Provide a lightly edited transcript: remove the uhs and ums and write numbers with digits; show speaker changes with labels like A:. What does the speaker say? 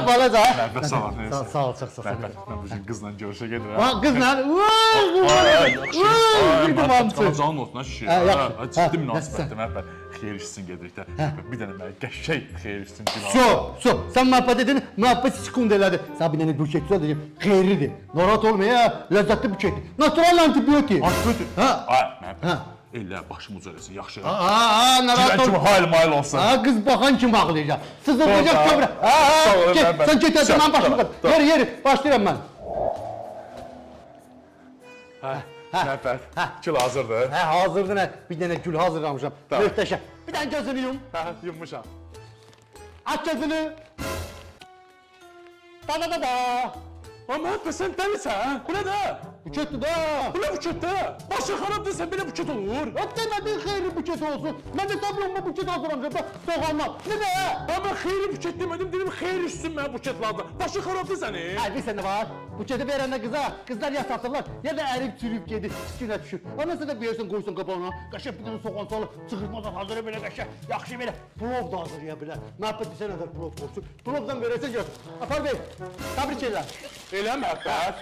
A: Balaca.
B: Məhəbbət sağ ol.
A: Sağ ol, çox sağ ol.
B: Məhəbbət, mən bugün qızla görüşə gedirəm.
A: Qızla, bir dumançı.
B: Canın olsun, şişir.
A: Yaxşı.
B: Ciddi münasibətdir, məhəbbət. Xeyir işsin gedirikdə. Bir dənə mənə qəşəng xeyir işsin günah.
A: So, sən məhəbbət edin, məhəbbət sekund elədi. Sən bir dənə buket deyəcəm, xeyirlidir. Narahat olma ya, ləzzətli buketdir. Natural antibiyotik.
B: Antibiyotik?
A: Hə.
B: Məhəbbət. Elə başımız öləsin, yaxşı.
A: Narahat
B: Girən kimi
A: olma.
B: hayl-mayl olsun.
A: Qız baxan kimi ağlayacaq. Sızılacaq kövrə. Sən get əzəm, mən başımı qat. Yeri, başlayıram mən.
B: Məhəbbət, kil hazırdır.
A: Hazırdır nə? Bir dənə gül hazırlamışam. Möhtəşəm. Bir dənə gözünü yum.
B: Yummuşam.
A: Aç gözünü. Da.
B: Məhəbbət, sən dəlisən? Bu nə də?
A: Buketdir da.
B: Bu nə buketdə? Başı xarabdır, sən belə buket olur.
A: Demədin xeyirli buket olsun. Mən də sabrımla buket hazırlamışam da soğanlar. Ne be?
B: Mən xeyri buket demədim, dedim xeyir üstün mənə buket lazım. Başı xarabdır sənin.
A: Bilsən nə var? Buketi verəndə qızlar ya satırlar, ya da ərib çürüyüb gedir, üstünə düşür. Ondan sonra da bir yersən qoysan qabağına, qəşəng bir dənə soğan salıb, çıxırmadan hazır belə qəşəng, yaxşı belə plov da hazırlaya bilər. Məhəbbət bilsən nədir plov olsun. Plovdan verəsən gör. Apar bey, təbrik edirəm.
B: Elə məhəbbət.